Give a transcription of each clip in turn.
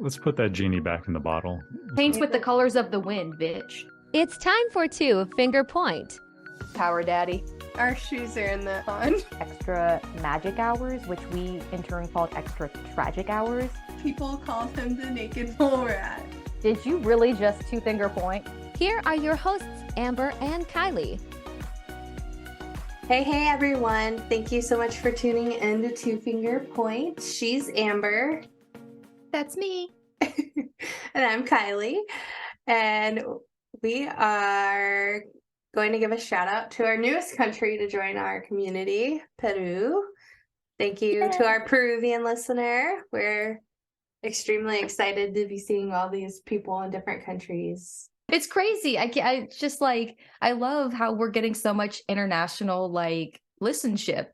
Let's put that genie back in the bottle. Paints with the colors of the wind, bitch. It's time for 2 Finger Point. Power daddy. Our shoes are in the pond. Extra magic hours, which we in turn called extra tragic hours. People called him the naked mole rat. Did you really just 2 Finger Point? Here are your hosts, Amber and Kylie. Hey everyone. Thank you so much for tuning in to 2 Finger Point. She's Amber. That's me. And I'm Kylie. And we are going to give a shout out to our newest country to join our community, Peru. Thank you to our Peruvian listener. We're extremely excited to be seeing all these people in different countries. It's crazy. I just like, I love how we're getting so much international like listenership.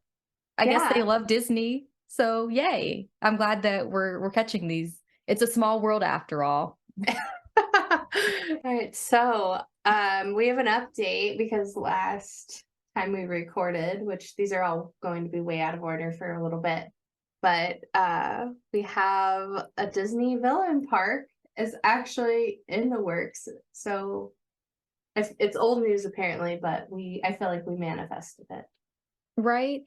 I guess they love Disney. So yay. I'm glad that we're catching these. It's a small world after all. All right. So we have an update because last time we recorded, which these are all going to be way out of order for a little bit, but we have a Disney villain park is actually in the works. So it's old news apparently, but I feel like we manifested it. Right.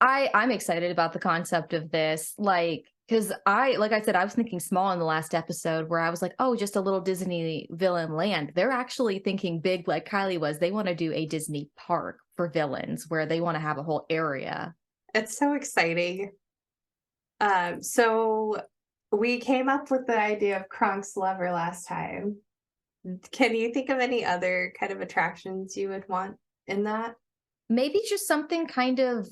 I'm excited about the concept of this. Like I said, I was thinking small in the last episode where I was like, oh, just a little Disney Villainland. They're actually thinking big like Kylie was. They want to do a Disney park for villains where they want to have a whole area. It's so exciting. So we came up with the idea of Kronk's Lover last time. Can you think of any other kind of attractions you would want in that? Maybe just something kind of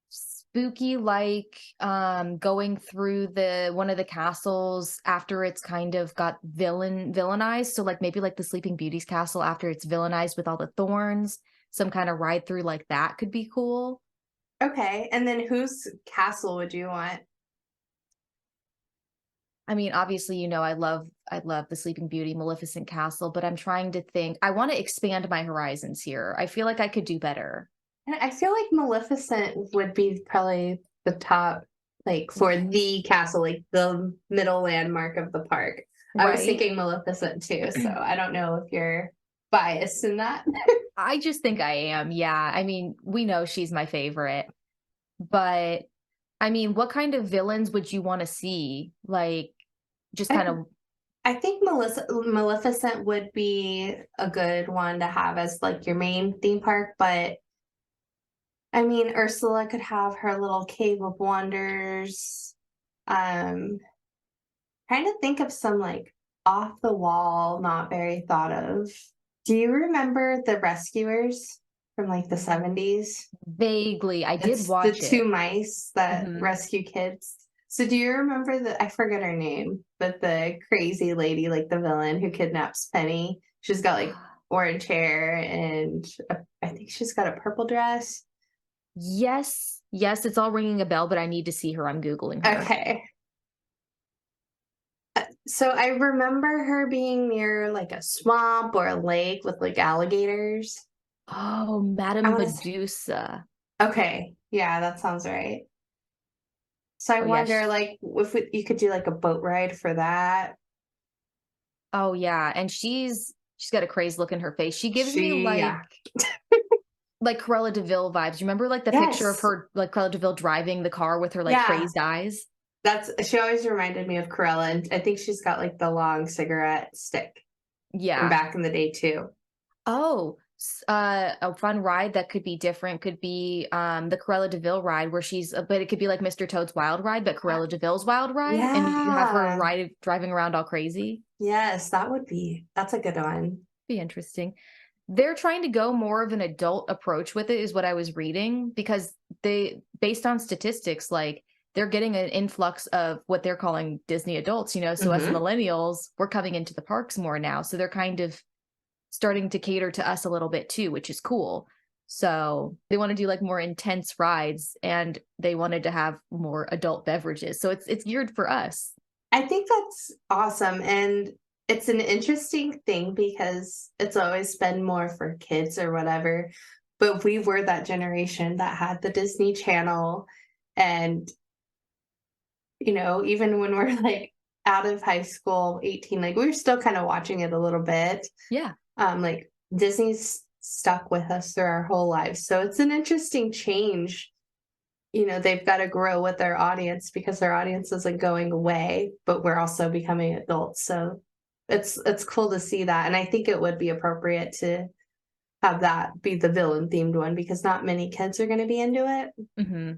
spooky, like going through one of the castles after it's kind of got villainized. So like maybe like the Sleeping Beauty's castle after it's villainized with all the thorns. Some kind of ride through like that could be cool. Okay, and then whose castle would you want? I mean, obviously, you know, I love the Sleeping Beauty Maleficent castle, but I'm trying to think. I want to expand my horizons here. I feel like I could do better. And I feel like Maleficent would be probably the top, like for the castle, like the middle landmark of the park. Right. I was thinking Maleficent too, so I don't know if you're biased in that. I just think I am. Yeah. I mean, we know she's my favorite, but I mean, what kind of villains would you want to see? Like, just kind of. I think Maleficent would be a good one to have as like your main theme park, but I mean, Ursula could have her little Cave of Wonders. Trying to think of some like off the wall, not very thought of. Do you remember the Rescuers from like the 70s? Vaguely. I did watch it. The two mice that rescue kids. So do you remember I forget her name, but the crazy lady, like the villain who kidnaps Penny? She's got like orange hair and I think she's got a purple dress. Yes, it's all ringing a bell, but I need to see her. I'm Googling her. Okay. So I remember her being near like a swamp or a lake with like alligators. Oh, Madame Medusa. Okay. Yeah, that sounds right. So I wonder like if you could do like a boat ride for that. Oh yeah. And she's got a crazy look in her face. She gives me like like Cruella de Vil vibes. You remember like the picture of her, like Cruella de Vil driving the car with her like crazed eyes? She always reminded me of Cruella, and I think she's got like the long cigarette stick. Yeah. From back in the day too. Oh, a fun ride that could be different could be the Cruella de Vil ride where but it could be like Mr. Toad's Wild Ride, but Cruella de Vil's Wild Ride. Yeah. And you have her driving around all crazy. Yes, that's a good one. Be interesting. They're trying to go more of an adult approach with it is what I was reading because based on statistics, like they're getting an influx of what they're calling Disney adults, you know, so us millennials, we're coming into the parks more now. So they're kind of starting to cater to us a little bit too, which is cool. So they want to do like more intense rides and they wanted to have more adult beverages. So it's geared for us. I think that's awesome. And it's an interesting thing because it's always been more for kids or whatever, but we were that generation that had the Disney Channel and, you know, even when we're like out of high school, 18, like we were still kind of watching it a little bit. Yeah. Like Disney's stuck with us through our whole lives. So it's an interesting change. You know, they've got to grow with their audience because their audience isn't going away, but we're also becoming adults. So it's cool to see that. And I think it would be appropriate to have that be the villain themed one because not many kids are going to be into it. Mm-hmm.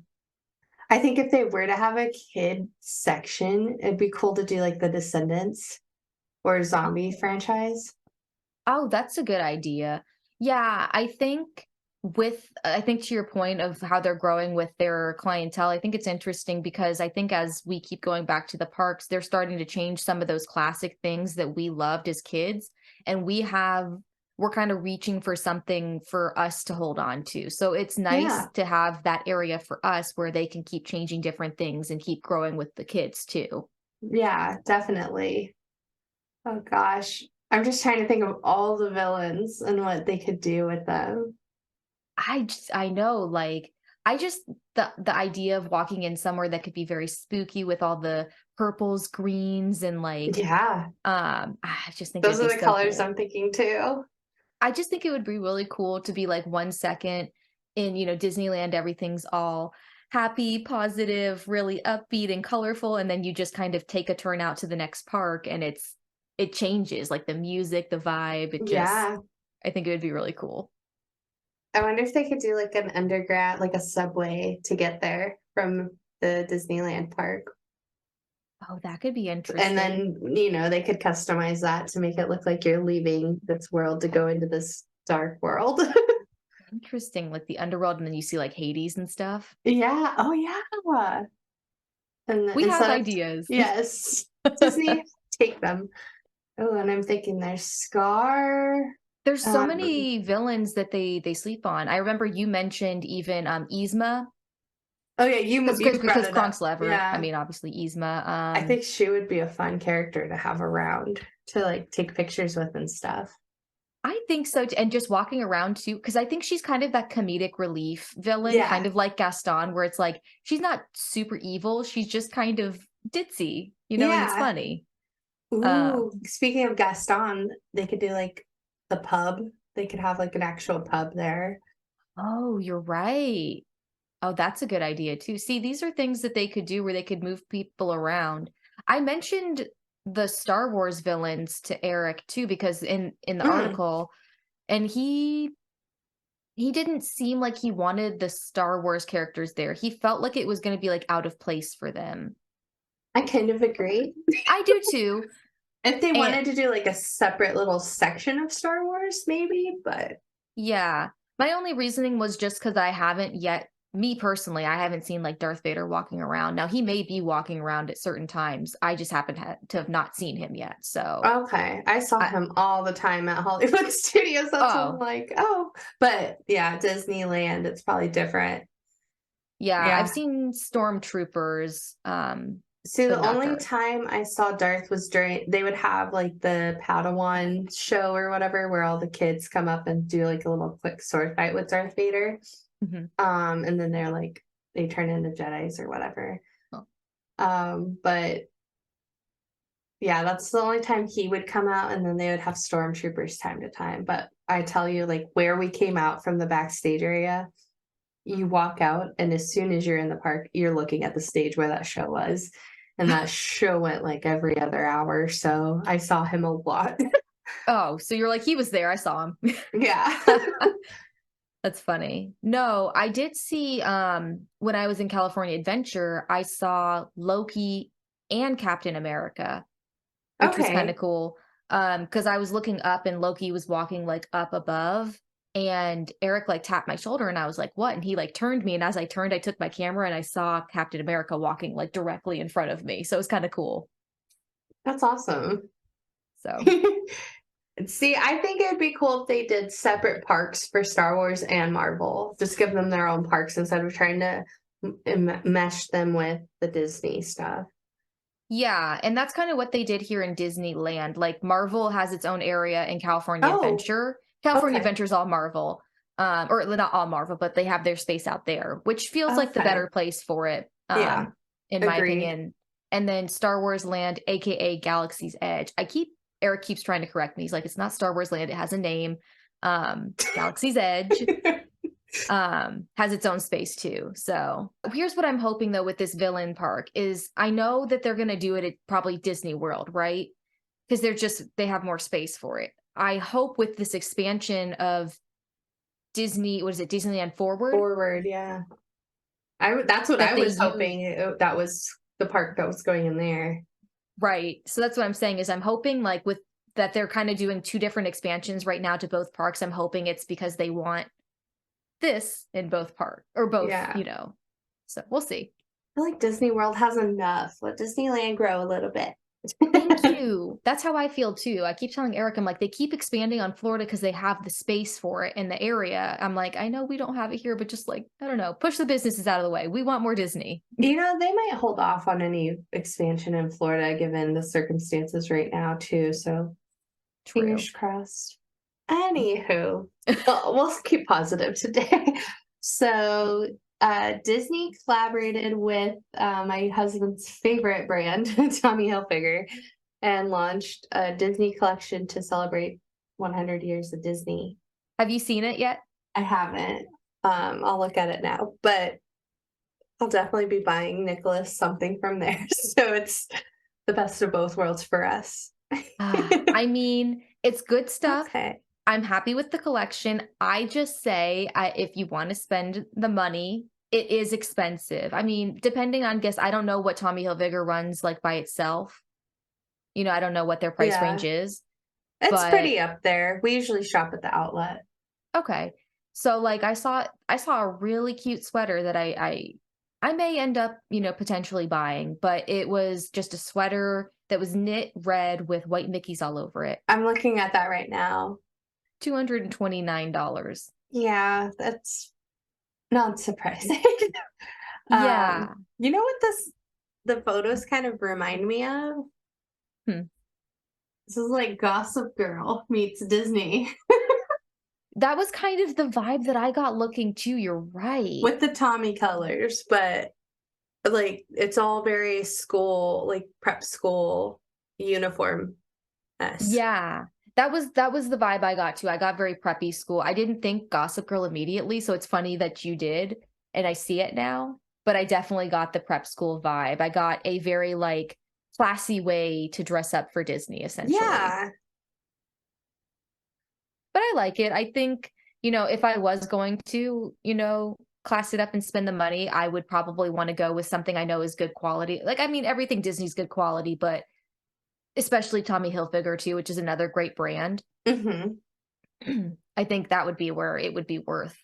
I think if they were to have a kid section, it'd be cool to do like the Descendants or zombie franchise. Oh, that's a good idea. Yeah, I think to your point of how they're growing with their clientele, I think it's interesting because I think as we keep going back to the parks, they're starting to change some of those classic things that we loved as kids. And we're kind of reaching for something for us to hold on to. So it's nice to have that area for us where they can keep changing different things and keep growing with the kids too. Yeah, definitely. Oh gosh. I'm just trying to think of all the villains and what they could do with them. I know, like, the idea of walking in somewhere that could be very spooky with all the purples, greens, and like, Yeah, I just think those it'd are be the so colors cool. I'm thinking too. I just think it would be really cool to be like 1 second in, Disneyland, everything's all happy, positive, really upbeat and colorful, and then you just kind of take a turn out to the next park and it changes, like the music, the vibe, Yeah. I think it would be really cool. I wonder if they could do like an underground, like a subway to get there from the Disneyland park. Oh, that could be And interesting. then, they could customize that to make it look like you're leaving this world to go into this dark world. Interesting, like the underworld, and then you see like Hades and stuff. Yeah. Oh, yeah. And We have instead of, ideas. yes, Disney, take them. Oh, and I'm thinking there's Scar. There's so Um, many villains that they sleep on. I remember you mentioned even Yzma, oh, yeah, you brought because it up. Kronk's lever. I Yeah. mean, obviously Yzma. I think she would be a fun character to have around to like take pictures with and stuff. I think so, and just walking around too, because I think she's kind of that comedic relief villain, kind Yeah. of like Gaston, where it's like she's not super evil, she's just kind of ditzy, and it's Yeah. funny. Ooh, speaking of Gaston, they could do like the pub. They could have like an actual pub there. Oh, you're right. Oh, that's a good idea too. See, these are things that they could do where they could move people around. I mentioned the Star Wars villains to Eric too, because in the Mm, article, and he didn't seem like he wanted the Star Wars characters there. He felt like it was going to be like out of place for them. I kind of agree. I do too. If they And wanted to do like a separate little section of Star Wars, maybe, but yeah, my only reasoning was just because me personally, I haven't seen like Darth Vader walking around. Now he may be walking around at certain times. I just happen to have not seen him yet. So, okay. I saw I, him all the time at Hollywood Studios. That's what I'm oh, like, oh. But yeah, Disneyland, it's probably different. yeah, I've Yeah. seen stormtroopers, See, but the not only Darth. time I saw Darth was they would have like the Padawan show or whatever, where all the kids come up and do like a little quick sword fight with Darth Vader. Mhm. And then they turn into Jedis or whatever. Oh. But yeah, that's the only time he would come out, and then they would have stormtroopers time to time. But I tell you, like where we came out from the backstage area, you walk out, and as soon as you're in the park, you're looking at the stage where that show was. And that show went like every other hour. So I saw him a lot. Oh, so you're like, he was there. I saw him. Yeah. That's funny. No, I did see when I was in California Adventure, I saw Loki and Captain America, which was kind of Okay. cool. Because I was looking up and Loki was walking like up above, and Eric like tapped my shoulder and I was like, "What?" And he like turned me, and as I turned, I took my camera and I saw Captain America walking like directly in front of me. So it was kind of cool. That's awesome. So See, I think it'd be cool if they did separate parks for Star Wars and Marvel. Just give them their own parks instead of trying to mesh them with the Disney stuff. yeah, and that's kind of what they did here in Disneyland. Like Marvel has its own area in California Oh, Adventure. California okay. Adventure is all Marvel. Or not all Marvel, but they have their space out there, which feels like the Okay. better place for it, Yeah, in my agreed. opinion. and then Star Wars Land, aka Galaxy's Edge. Eric keeps trying to correct me. He's like, it's not Star Wars Land, it has a name. Galaxy's Edge has its own space too. So here's what I'm hoping though with this villain park is I know that they're gonna do it at probably Disney World, right? Because they have more space for it. I hope with this expansion of Disney, what is it, Disneyland Forward? Forward, yeah. That's what That I they was hoping. That was the park that was going in there. Right. So that's what I'm saying is I'm hoping like with that they're kind of doing two different expansions right now to both parks. I'm hoping it's because they want this in both both, Yeah. So we'll see. I feel like Disney World has enough. Let Disneyland grow a little bit. Thank you. That's how I feel too. I keep telling Eric, I'm like, they keep expanding on Florida because they have the space for it in the area. I'm like, I know we don't have it here, but just like, I don't know, push the businesses out of the way. We want more Disney. They might hold off on any expansion in Florida given the circumstances right now too. So True. fingers crossed. Anywho, we'll keep positive today. So Disney collaborated with my husband's favorite brand, Tommy Hilfiger, and launched a Disney collection to celebrate 100 years of Disney. Have you seen it yet? I haven't. I'll look at it now, but I'll definitely be buying Nicholas something from there. So it's the best of both worlds for us. I mean, it's good stuff. Okay. I'm happy with the collection. I just say, if you want to spend the money, it is expensive. I mean, depending on I don't know what Tommy Hilfiger runs like by itself. I don't know what their price range is. It's pretty up there. We usually shop at the outlet. Okay. So like I saw a really cute sweater that I may end up, potentially buying, but it was just a sweater that was knit red with white Mickeys all over it. I'm looking at that right now. $229. Yeah, that's not surprising. Yeah. You know what the photos kind of remind me of? This is like Gossip Girl meets Disney. That was kind of the vibe that I got looking too. You're right. With the Tommy colors, but like it's all very school, like prep school uniform. Yeah. That was the vibe I got too. I got very preppy school. I didn't think Gossip Girl immediately, so it's funny that you did and I see it now, but I definitely got the prep school vibe. I got a very like classy way to dress up for Disney essentially. Yeah. But I like it. I think, if I was going to, class it up and spend the money, I would probably want to go with something I know is good quality. Like, I mean, everything Disney's good quality, but especially Tommy Hilfiger too, which is another great brand. Mm-hmm. I think that would be where it would be worth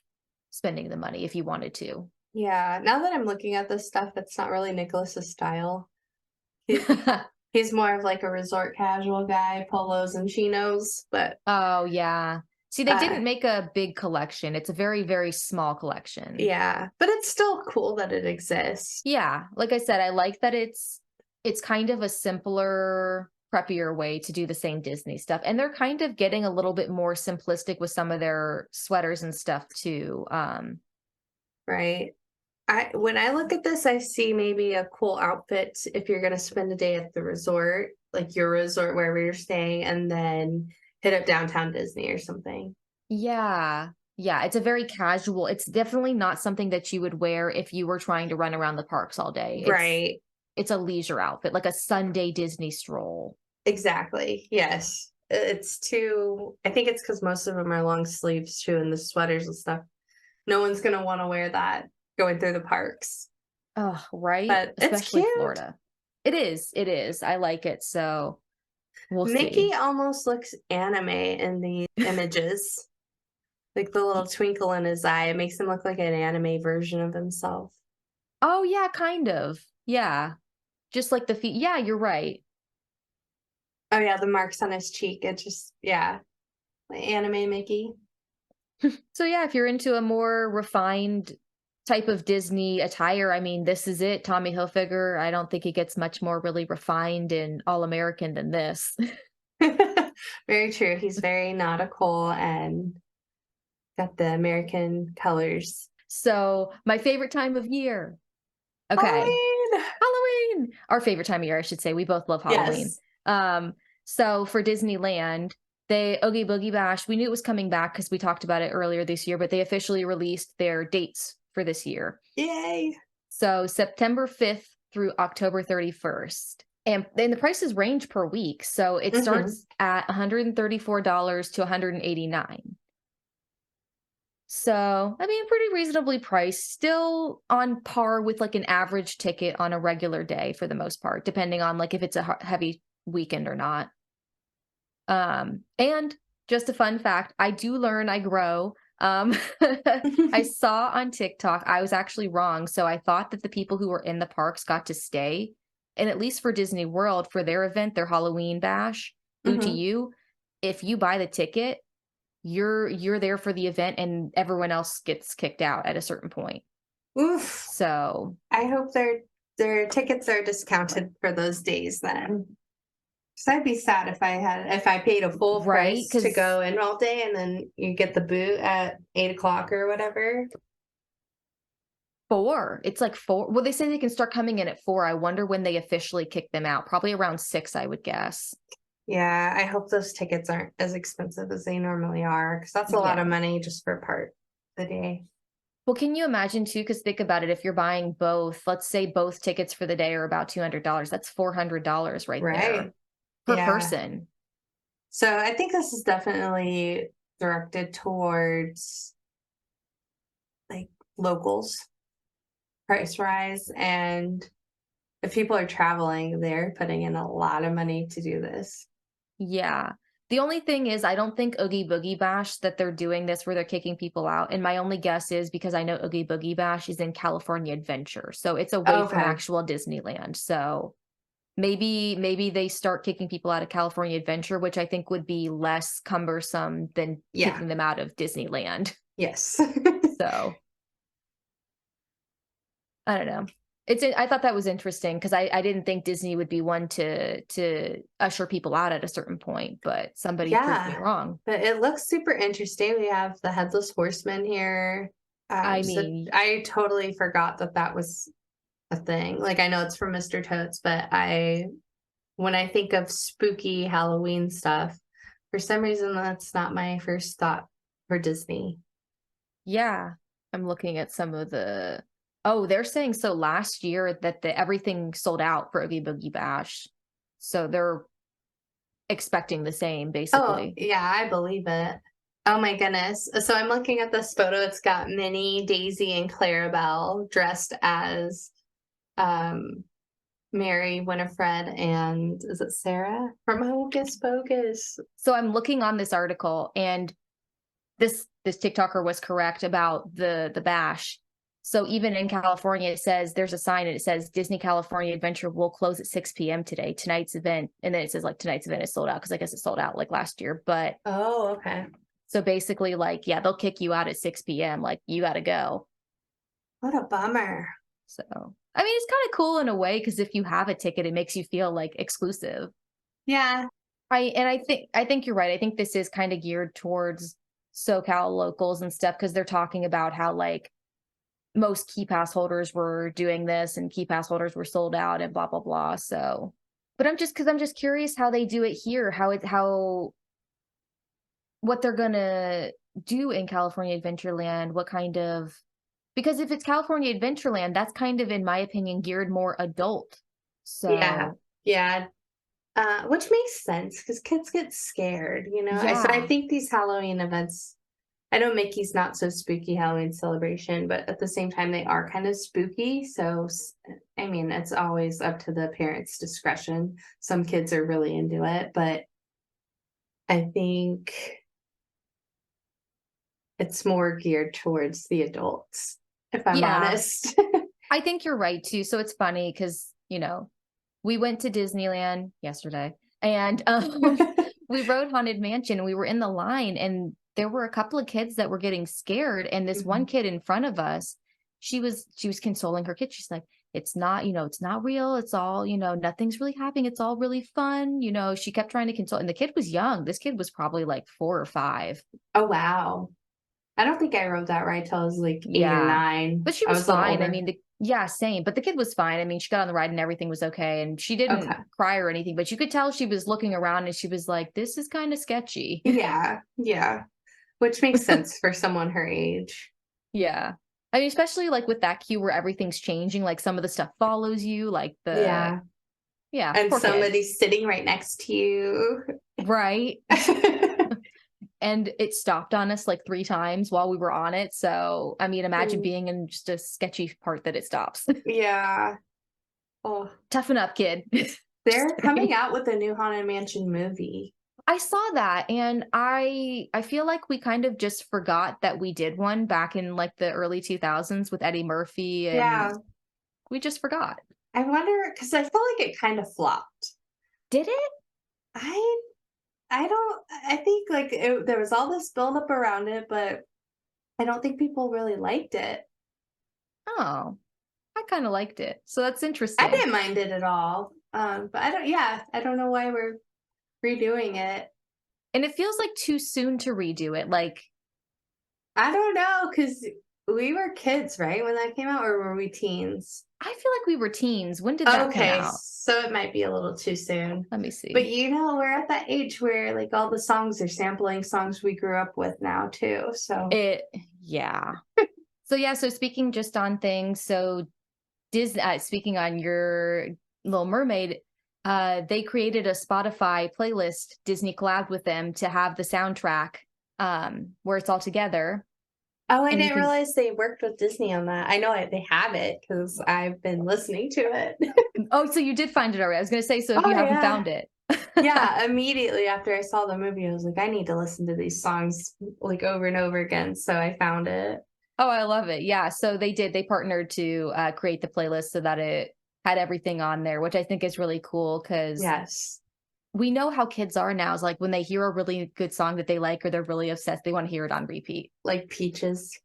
spending the money if you wanted to. Yeah. Now that I'm looking at this stuff, it's not really Nicholas's style. He's more of like a resort casual guy, polos and chinos, but oh yeah. See, they didn't make a big collection. It's a very, very small collection. Yeah, but it's still cool that it exists. Yeah. Like I said, I like that it's kind of a simpler, preppier way to do the same Disney stuff. And they're kind of getting a little bit more simplistic with some of their sweaters and stuff too. Right. When I look at this, I see maybe a cool outfit if you're going to spend a day at the resort, like your resort, wherever you're staying, and then hit up downtown Disney or something. Yeah. Yeah. It's a very casual, it's definitely not something that you would wear if you were trying to run around the parks all day. Right. It's a leisure outfit, like a Sunday Disney stroll. Exactly. Yes. I think it's because most of them are long sleeves too, and the sweaters and stuff. No one's going to want to wear that going through the parks. Oh, right. But especially it's cute. Florida. It is. I like it. So we'll Mickey see. almost looks anime in the images. Like the little twinkle in his eye. It makes him look like an anime version of himself. Oh, yeah, kind of. Yeah. Just like the feet. Yeah, you're right. Oh, yeah, the marks on his cheek. It just, yeah. Anime Mickey. So, yeah, if you're into a more refined type of Disney attire, I mean, this is it. Tommy Hilfiger. I don't think it gets much more really refined and all-American than this. Very true. He's very nautical and got the American colors. So, my favorite time of year. Okay. Halloween. Halloween. Our favorite time of year, I should say. We both love Halloween. Yes. So for Disneyland, they Oogie Boogie Bash, we knew it was coming back because we talked about it earlier this year, but they officially released their dates for this year. Yay. So September 5th through October 31st. And then the prices range per week. So it starts at $134 to $189. So, I mean, pretty reasonably priced, still on par with like an average ticket on a regular day for the most part, depending on like if it's a heavy weekend or not. And just a fun fact, I do learn, I grow. I saw on TikTok, I was actually wrong. So I thought that the people who were in the parks got to stay. And at least for Disney World, for their event, their Halloween bash, Boo to You, if you buy the ticket, you're there for the event and everyone else gets kicked out at a certain point. Oof. So I hope their tickets are discounted for those days then. Because I'd be sad if I paid a full price to go in all day and then you get the boot at 8:00 or whatever. 4. It's like 4. Well, they say they can start coming in at 4. I wonder when they officially kick them out. Probably around 6, I would guess. Yeah, I hope those tickets aren't as expensive as they normally are, because that's a lot of money just for part of the day. Well, can you imagine too? Because think about it, if you're buying both, let's say both tickets for the day are about $200, that's $400 right there per person. So I think this is definitely directed towards like locals, price rise, and if people are traveling, they're putting in a lot of money to do this. Yeah. The only thing is, I don't think Oogie Boogie Bash that they're doing this where they're kicking people out. And my only guess is because I know Oogie Boogie Bash is in California Adventure. So it's away from actual Disneyland. So maybe they start kicking people out of California Adventure, which I think would be less cumbersome than kicking them out of Disneyland. Yes. So I don't know. I thought that was interesting because I didn't think Disney would be one to usher people out at a certain point, but somebody proved me wrong. But it looks super interesting. We have the Headless Horseman here. So I totally forgot that was a thing. Like I know it's from Mr. Totes, but when I think of spooky Halloween stuff, for some reason that's not my first thought for Disney. Yeah, I'm looking at some of the. Oh, they're saying so last year that everything sold out for Oogie Boogie Bash. So they're expecting the same, basically. Oh, yeah, I believe it. Oh my goodness. So I'm looking at this photo. It's got Minnie, Daisy, and Clarabelle dressed as Mary, Winifred, and is it Sarah from Hocus Pocus? So I'm looking on this article, and this TikToker was correct about the bash. So even in California, it says there's a sign and it says Disney California Adventure will close at 6 p.m. today. Tonight's event, and then it says like tonight's event is sold out because I guess it sold out like last year. But okay. So basically, like they'll kick you out at 6 p.m. Like you got to go. What a bummer. So I mean, it's kind of cool in a way because if you have a ticket, it makes you feel like exclusive. Yeah. I think you're right. I think this is kind of geared towards SoCal locals and stuff because they're talking about how like most key pass holders were doing this and key pass holders were sold out and blah blah blah. So, but I'm just curious how they do it here, what they're gonna do in California Adventureland, what kind of, because if it's California Adventureland, that's kind of, in my opinion, geared more adult. So yeah, which makes sense because kids get scared, So I think these Halloween events. I know Mickey's not so spooky Halloween celebration, but at the same time, they are kind of spooky. So, I mean, it's always up to the parents' discretion. Some kids are really into it, but I think it's more geared towards the adults, if I'm honest. I think you're right, too. So it's funny because, we went to Disneyland yesterday and we rode Haunted Mansion and we were in the line and there were a couple of kids that were getting scared. And this one kid in front of us, she was consoling her kid. She's like, it's not, it's not real. It's all, nothing's really happening. It's all really fun. She kept trying to console. And the kid was young. This kid was probably like 4 or 5. Oh, wow. I don't think I rode that ride till I was like 8 or 9. But she was fine. I mean, Yeah, same. But the kid was fine. I mean, she got on the ride and everything was okay. And she didn't Okay. cry or anything, but you could tell she was looking around and she was like, this is kind of sketchy. Yeah, yeah. Which makes sense for someone her age. Yeah. I mean, especially like with that queue where everything's changing, like some of the stuff follows you, like Yeah. yeah, And poor kid. somebody's sitting right next to you. Right. And it stopped on us like 3 times while we were on it. So, I mean, imagine Mm. being in just a sketchy part that it stops. Yeah. Oh, Toughen up, kid. they're coming out with a new Haunted Mansion movie. I saw that and I feel like we kind of just forgot that we did one back in like the early 2000s with Eddie Murphy and Yeah. we just forgot. I wonder, because I feel like it kind of flopped. Did it? I think like there was all this buildup around it, but I don't think people really liked it. Oh, I kind of liked it. So that's I interesting. didn't mind it at all. But I don't know why we're redoing it. And it feels like too soon to redo it. Like, I don't know, because we were kids, right, when that came out, or were we teens? I feel like we were teens. When did that come Okay, out? so it might be a little too soon. Let me see. But we're at that age where like all the songs are sampling songs we grew up with now too. So Yeah. So speaking just on things, so Disney, speaking on your Little Mermaid, they created a Spotify playlist. Disney collabed with them to have the soundtrack, where it's all together. I And you didn't can- realize they worked with Disney on that. I know they have it because I've been listening to it. Oh, so you did find it already. I was going to say, so if Oh, you haven't yeah. found it. Yeah, immediately after I saw the movie, I was like, I need to listen to these songs like over and over again. So I found it. Oh, I love it. Yeah. So they partnered to create the playlist so that it had everything on there, which I think is really cool because Yes. we know how kids are now. Is like when they hear a really good song that they like or they're really obsessed, they want to hear it on repeat. Like Peaches.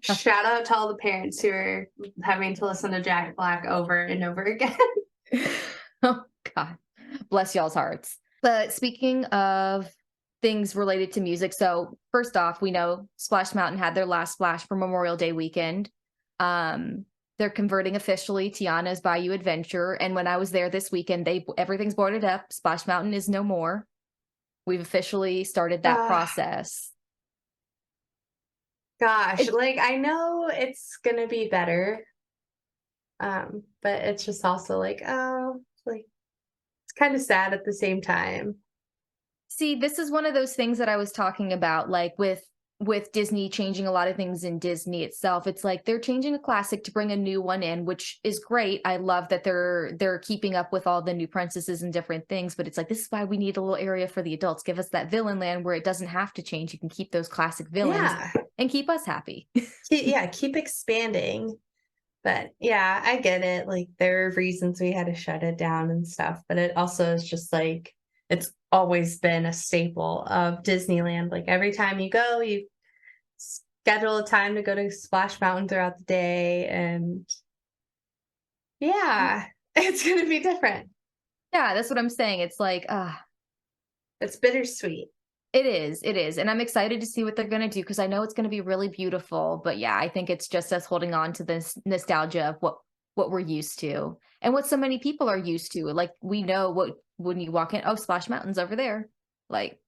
Shout out to all the parents who are having to listen to Jack Black over and over again. Oh, God. Bless y'all's hearts. But speaking of things related to music, so first off, we know Splash Mountain had their last splash for Memorial Day weekend. They're converting officially Tiana's Bayou Adventure. And when I was there this weekend, everything's boarded up. Splash Mountain is no more. We've officially started that process. Gosh, like I know it's gonna be better. But it's just also like, oh, like it's kind of sad at the same time. See, this is one of those things that I was talking about, like with Disney changing a lot of things in Disney itself. It's like they're changing a classic to bring a new one in, which is great. I love that they're keeping up with all the new princesses and different things, but it's like this is why we need a little area for the adults. Give us that Villainland where it doesn't have to change. You can keep those classic villains and keep us happy. Keep expanding. But yeah, I get it. Like there are reasons we had to shut it down and stuff, but it also is just like it's always been a staple of Disneyland. Like every time you go, you schedule a time to go to Splash Mountain throughout the day, and yeah, it's gonna be different. Yeah, that's what I'm saying. It's like, it's bittersweet. It is. And I'm excited to see what they're going to do because I know it's going to be really beautiful. But yeah, I think it's just us holding on to this nostalgia of what we're used to and what so many people are used to. Like we know when you walk in, oh, Splash Mountain's over there. Like,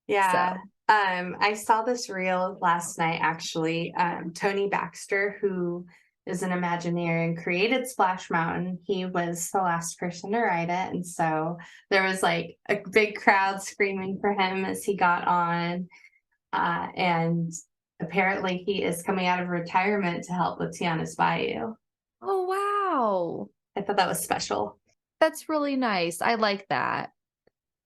yeah. So. I saw this reel last night, actually. Tony Baxter, who is an Imagineering, created Splash Mountain. He was the last person to ride it. And so there was like a big crowd screaming for him as he got on. And apparently he is coming out of retirement to help with Tiana's Bayou. Oh, wow. I thought that was special. That's really nice. I like that.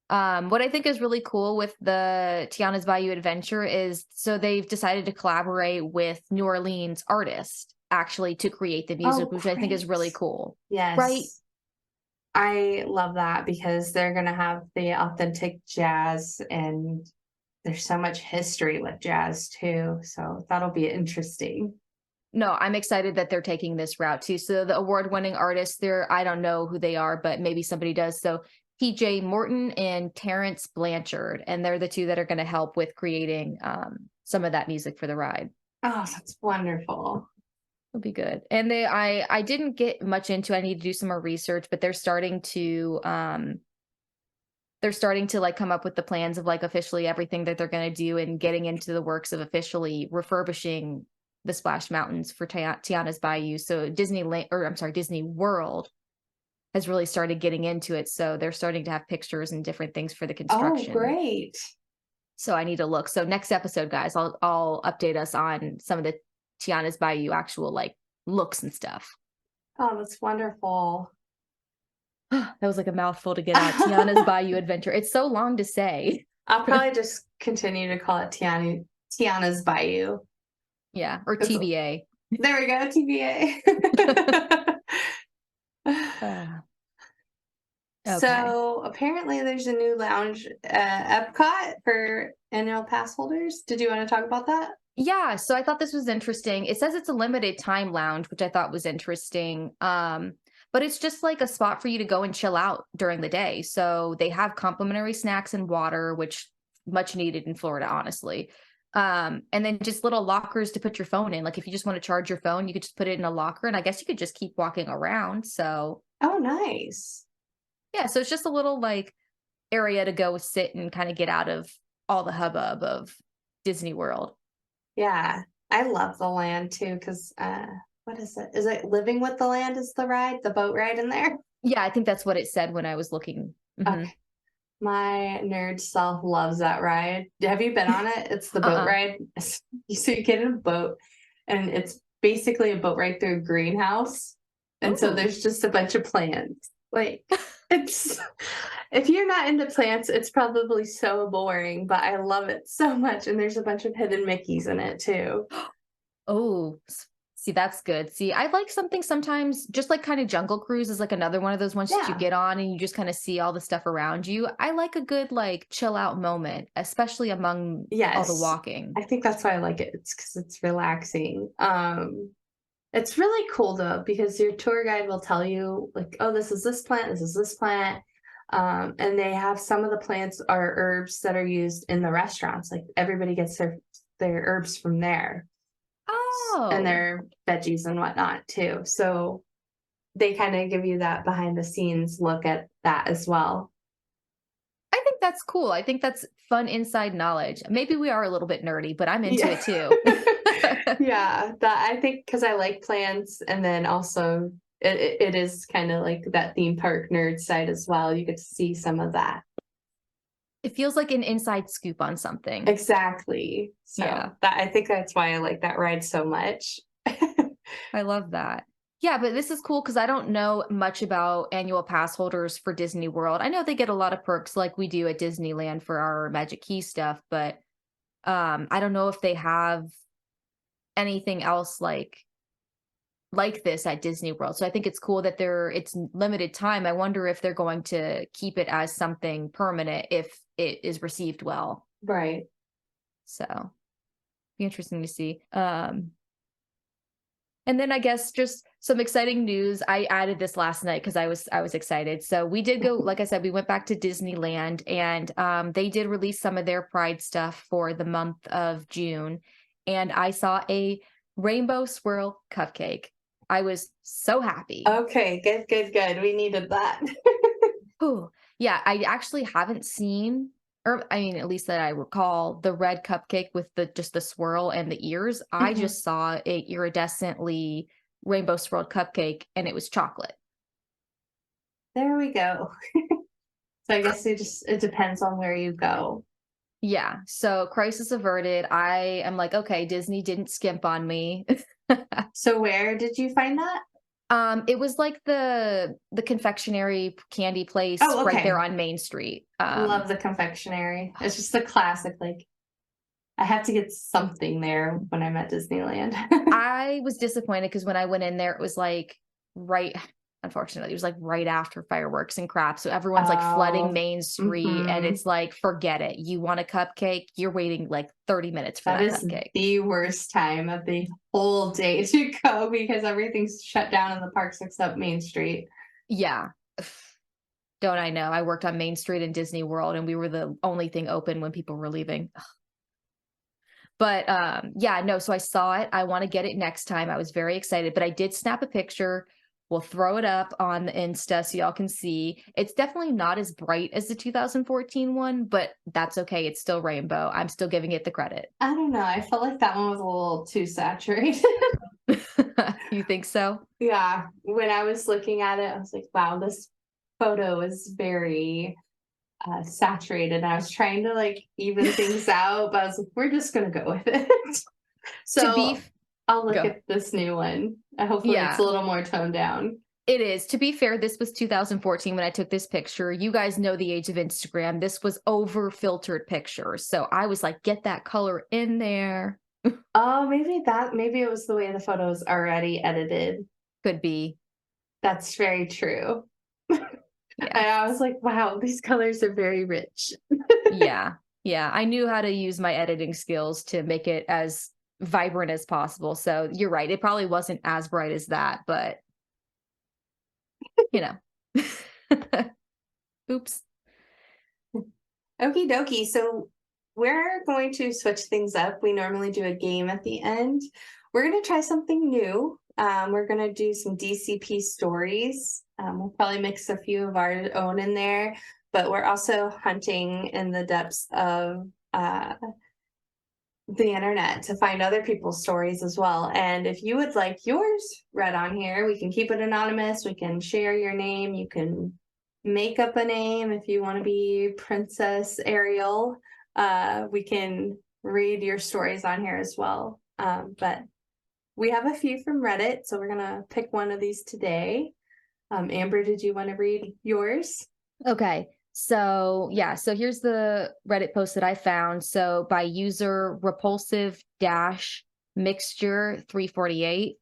What I think is really cool with the Tiana's Bayou Adventure is so they've decided to collaborate with New Orleans artists actually to create the music, which I think is really cool. Yes. Right? I love that because they're going to have the authentic jazz, and there's so much history with jazz too. So that'll be interesting. No, I'm excited that they're taking this route too. So the award-winning artists there, I don't know who they are, but maybe somebody does. So PJ Morton and Terrence Blanchard, and they're the two that are going to help with creating some of that music for the ride. Oh, that's wonderful. It'll be good. And I didn't get much into, I need to do some more research, but they're starting to like come up with the plans of like officially everything that they're going to do and getting into the works of officially refurbishing the Splash Mountains for Tiana's Bayou. So Disney World has really started getting into it. So they're starting to have pictures and different things for the construction. Oh, great. So I need to look. So next episode, guys, I'll update us on some of the Tiana's Bayou actual like looks and stuff. Oh, that's wonderful. That was like a mouthful to get out. Tiana's Bayou Adventure. It's so long to say. I'll probably just continue to call it Tiana's Bayou. Yeah, or TBA. There we go, TBA. Okay. So apparently there's a new lounge Epcot for annual pass holders. Did you want to talk about that? Yeah, so I thought this was interesting. It says it's a limited time lounge, which I thought was interesting. But it's just like a spot for you to go and chill out during the day. So they have complimentary snacks and water, which much needed in Florida, honestly. And then just little lockers to put your phone in. Like if you just want to charge your phone, you could just put it in a locker, and I guess you could just keep walking around. So Oh, nice. yeah, so it's just a little like area to go sit and kind of get out of all the hubbub of Disney World. Yeah, I love the land too, because what is it? Is it Living with the Land is the ride, the boat ride in there? Yeah, I think that's what it said when I was looking. Mhm. Okay. My nerd self loves that ride. Have you been on it? It's the boat ride. So you get in a boat, and it's basically a boat ride through a greenhouse. And so Ooh. there's just a bunch of plants. Like it's if you're not into plants, it's probably so boring, but I love it so much. And there's a bunch of hidden Mickeys in it too. Oh, see, that's good. See, I like something sometimes, just like kind of Jungle Cruise is like another one of those ones that you Yeah. get on and you just kind of see all the stuff around you. I like a good like chill out moment, especially among all the Yes. walking. I think that's why I like it. It's because it's relaxing. It's really cool though, because your tour guide will tell you like, oh, this is this plant, this is this plant. And they have some of the plants are herbs that are used in the restaurants. Like everybody gets their herbs from there. Oh, And their veggies and whatnot too. So they kind of give you that behind the scenes look at that as well. I think that's cool. I think that's fun inside knowledge. Maybe we are a little bit nerdy, but I'm into Yeah. it too. Yeah, that I think because I like plants, and then also it is kind of like that theme park nerd side as well. You get to see some of that. It feels like an inside scoop on something. Exactly. So Yeah. that I think that's why I like that ride so much. I love that. Yeah, but this is cool because I don't know much about annual pass holders for Disney World. I know they get a lot of perks like we do at Disneyland for our Magic Key stuff, but I don't know if they have anything else like this at Disney World. So I think it's cool that it's limited time. I wonder if they're going to keep it as something permanent if it is received well. Right. So be interesting to see. And then I guess just some exciting news. I added this last night because I was excited. So we did go, like I said, we went back to Disneyland, and they did release some of their Pride stuff for the month of June. And I saw a rainbow swirl cupcake. I was so happy. Okay, good. We needed that. Ooh, yeah, I actually haven't seen, or I mean, at least that I recall, the red cupcake with just the swirl and the ears. I Mhm. just saw a iridescently rainbow swirled cupcake, and it was chocolate. There we go. So I guess it depends on where you go. Yeah, so crisis averted. I am like, okay, Disney didn't skimp on me. So where did you find that? It was like the confectionery candy place Oh, right okay. there on Main Street. Love the confectionery. It's just the classic, like I have to get something there when I'm at Disneyland. I was disappointed because when I went in there, it was like unfortunately, it was like right after fireworks and crap. So everyone's like flooding Oh, Main Street, and mhm. it's like, forget it. You want a cupcake? You're waiting like 30 minutes for That that is cupcake. the worst time of the whole day to go because everything's shut down in the parks except Main Street. Yeah. Don't I know? I worked on Main Street in Disney World, and we were the only thing open when people were leaving. Ugh. But yeah, no, so I saw it. I want to get it next time. I was very excited, but I did snap a picture. We'll throw it up on the Insta so y'all can see. It's definitely not as bright as the 2014 one, but that's okay. It's still rainbow. I'm still giving it the credit. I don't know. I felt like that one was a little too saturated. You think so? Yeah. When I was looking at it, I was like, wow, this photo is very saturated. And I was trying to like even things out, but I was like, we're just gonna go with it. So I'll look at this new one. Hopefully it's a little more toned down. It is. To be fair, this was 2014 when I took this picture. You guys know the age of Instagram. This was over filtered pictures. So I was like, get that color in there. Oh, maybe it was the way the photo was already edited. Could be. That's very true. Yeah. And I was like, wow, these colors are very rich. Yeah. I knew how to use my editing skills to make it as vibrant as possible. So you're right. It probably wasn't as bright as that, but you know. Oops. Okie dokie. So we're going to switch things up. We normally do a game at the end. We're going to try something new. We're going to do some DCP stories. We'll probably mix a few of our own in there, but we're also hunting in the depths of the internet to find other people's stories as well. And if you would like yours read on here, we can keep it anonymous. We can share your name. You can make up a name if you want to be Princess Ariel. We can read your stories on here as well. But we have a few from Reddit, so we're gonna pick one of these today. Amber, did you want to read yours? Okay. So yeah, so here's the Reddit post that I found. So by user repulsive mixture 348.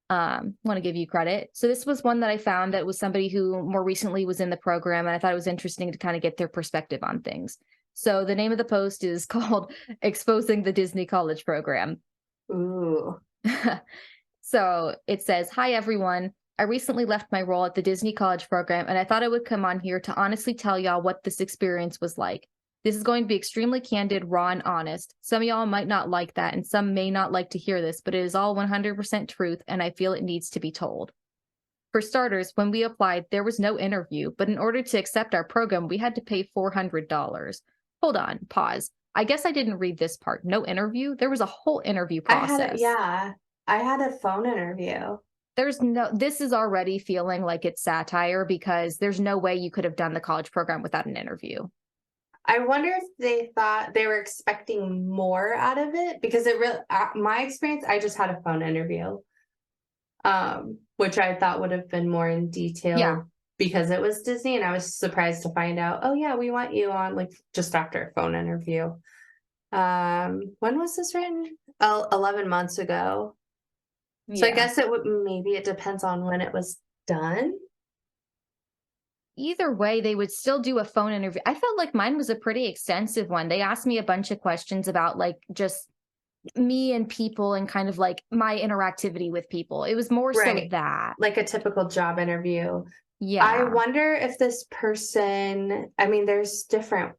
Want to give you credit. So this was one that I found that was somebody who more recently was in the program, and I thought it was interesting to kind of get their perspective on things. So the name of the post is called Exposing the Disney College Program. Ooh. So it says, "Hi everyone. I recently left my role at the Disney College Program, and I thought I would come on here to honestly tell y'all what this experience was like. This is going to be extremely candid, raw, and honest. Some of y'all might not like that, and some may not like to hear this, but it is all 100% truth, and I feel it needs to be told. For starters, when we applied, there was no interview, but in order to accept our program, we had to pay $400. Hold on, pause. I guess I didn't read this part. No interview? There was a whole interview process. I had a phone interview. This is already feeling like it's satire because there's no way you could have done the college program without an interview. I wonder if they thought they were expecting more out of it, because it really, my experience, I just had a phone interview, which I thought would have been more in detail because it was Disney, and I was surprised to find out, oh yeah, we want you on like just after a phone interview. When was this written? 11 months ago. So I guess maybe it depends on when it was done. Either way, they would still do a phone interview. I felt like mine was a pretty extensive one. They asked me a bunch of questions about like just me and people and kind of like my interactivity with people. It was more so that. Like a typical job interview. Yeah. I wonder if this person, I mean, there's different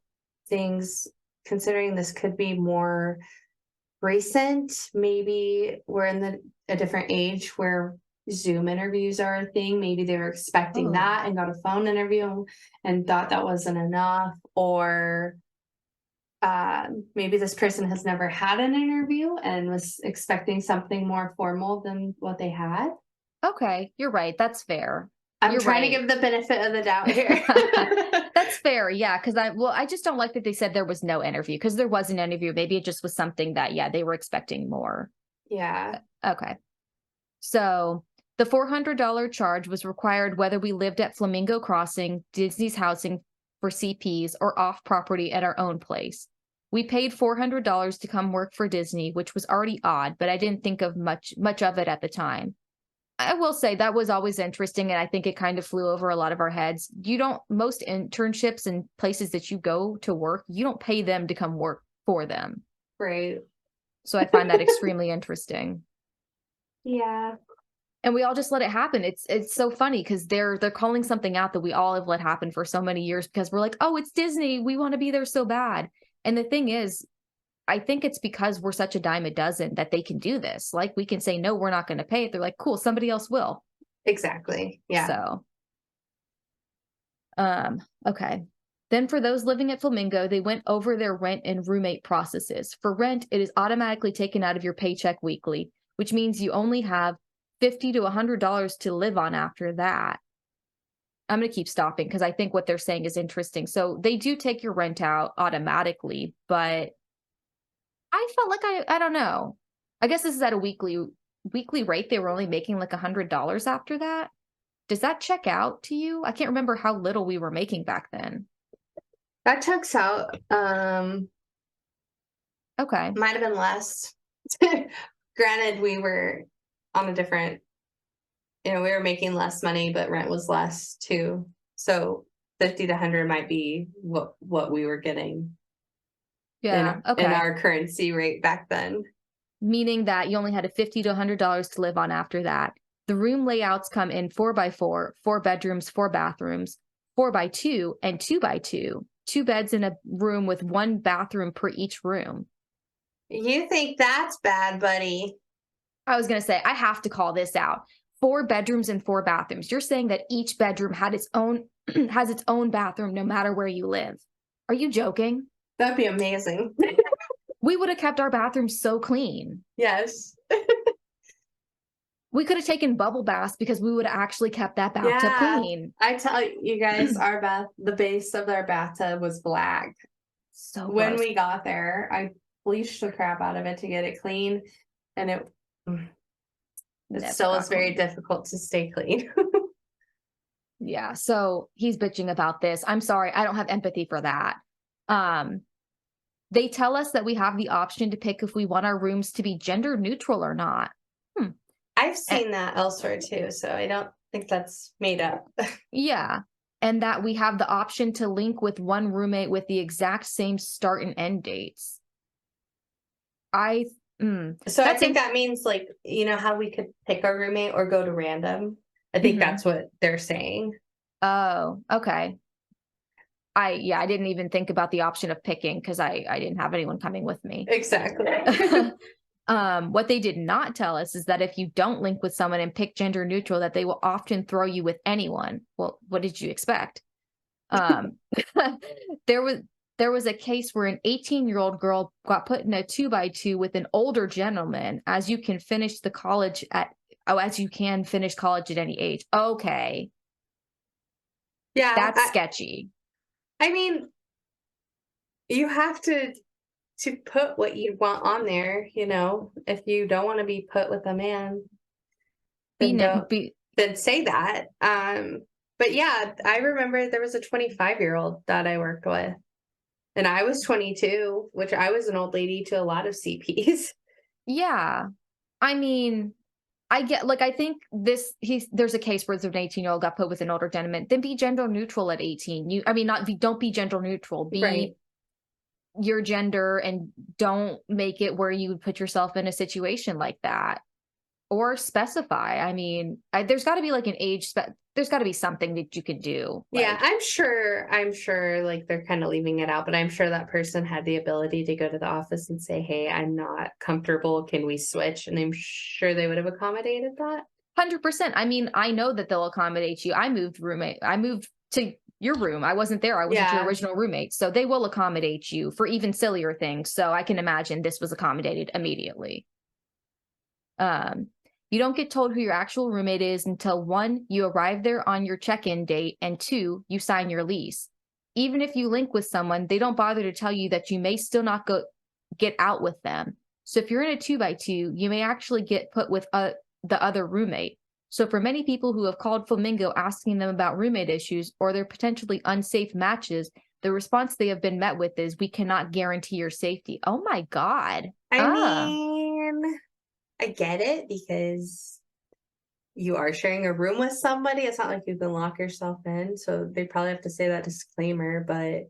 things, considering this could be more recent. Maybe we're in a different age where Zoom interviews are a thing. Maybe they were expecting that and got a phone interview and thought that wasn't enough. Or maybe this person has never had an interview and was expecting something more formal than what they had. Okay, you're right. That's fair. I'm trying to give the benefit of the doubt here. That's fair. Yeah. Cause I just don't like that they said there was no interview, because there was an interview. Maybe it just was something that, they were expecting more. Yeah. Okay. So the $400 charge was required whether we lived at Flamingo Crossing, Disney's housing for CPs, or off property at our own place. We paid $400 to come work for Disney, which was already odd, but I didn't think of much of it at the time. I will say that was always interesting, and I think it kind of flew over a lot of our heads. Most internships and places that you go to work, you don't pay them to come work for them. Right. So I find that extremely interesting. Yeah. And we all just let it happen. It's so funny because they're calling something out that we all have let happen for so many years because we're like, oh, it's Disney. We want to be there so bad. And the thing is, I think it's because we're such a dime a dozen that they can do this. Like, we can say, no, we're not going to pay it. They're like, cool, somebody else will. Exactly. Yeah. So, okay. Then for those living at Flamingo, they went over their rent and roommate processes. For rent, it is automatically taken out of your paycheck weekly, which means you only have $50 to $100 to live on after that. I'm going to keep stopping because I think what they're saying is interesting. So they do take your rent out automatically, but I felt like I don't know. I guess this is at a weekly rate. They were only making like $100 after that. Does that check out to you? I can't remember how little we were making back then. That checks out. Okay. Might have been less. Granted, we were on a different, we were making less money, but rent was less too. So 50 to 100 might be what we were getting. Yeah. Okay. In our currency rate back then. Meaning that you only had a $50 to $100 to live on after that. The room layouts come in 4x4, 4 bedrooms, 4 bathrooms, 4x2, and 2x2. 2 beds in a room with 1 bathroom per each room. You think that's bad, buddy? I was going to say, I have to call this out. 4 bedrooms and 4 bathrooms. You're saying that each bedroom had its own has its own bathroom no matter where you live. Are you joking? That'd be amazing. We would have kept our bathrooms so clean. Yes. We could have taken bubble baths because we would have actually kept that bathtub clean. I tell you guys, the base of our bathtub was black. So when gross. we got there, I bleached the crap out of it to get it clean, and it still is very difficult to stay clean. Yeah, so he's bitching about this. I'm sorry, I don't have empathy for that. They tell us that we have the option to pick if we want our rooms to be gender neutral or not. I've seen that elsewhere too, so I don't think that's made up. Yeah, and that we have the option to link with one roommate with the exact same start and end dates. So I think that means, like, how we could pick our roommate or go to random. I think that's what they're saying. Oh, okay. I didn't even think about the option of picking because I didn't have anyone coming with me. Exactly. What they did not tell us is that if you don't link with someone and pick gender neutral, that they will often throw you with anyone. Well, what did you expect? There was a case where an 18-year-old girl got put in a 2x2 with an older gentleman, as you can finish college at any age. Okay. Yeah. That's sketchy. I mean, you have to put what you want on there, if you don't want to be put with a man, then say that. But yeah, I remember there was a 25-year-old that I worked with, and I was 22, which I was an old lady to a lot of CPs. Yeah. I mean, I get, like, I think there's a case where an 18-year-old got put with an older gentleman. Then be gender neutral at 18. Don't be gender neutral. Be right. Your gender, and don't make it where you would put yourself in a situation like that, or specify. I mean, there's got to be like an age there's got to be something that you could do. Yeah, I'm sure like they're kind of leaving it out, but I'm sure that person had the ability to go to the office and say, hey, I'm not comfortable, can we switch? And I'm sure they would have accommodated that. 100%. I mean, I know that they'll accommodate you. I moved to your room. I wasn't there. I wasn't your original roommate. So they will accommodate you for even sillier things. So I can imagine this was accommodated immediately. You don't get told who your actual roommate is until 1, you arrive there on your check-in date, and 2, you sign your lease. Even if you link with someone, they don't bother to tell you that you may still not get out with them. So if you're in a 2x2, you may actually get put with the other roommate. So for many people who have called Flamingo asking them about roommate issues or their potentially unsafe matches, the response they have been met with is, we cannot guarantee your safety. Oh my God. I mean, I get it, because you are sharing a room with somebody. It's not like you can lock yourself in. So they probably have to say that disclaimer, but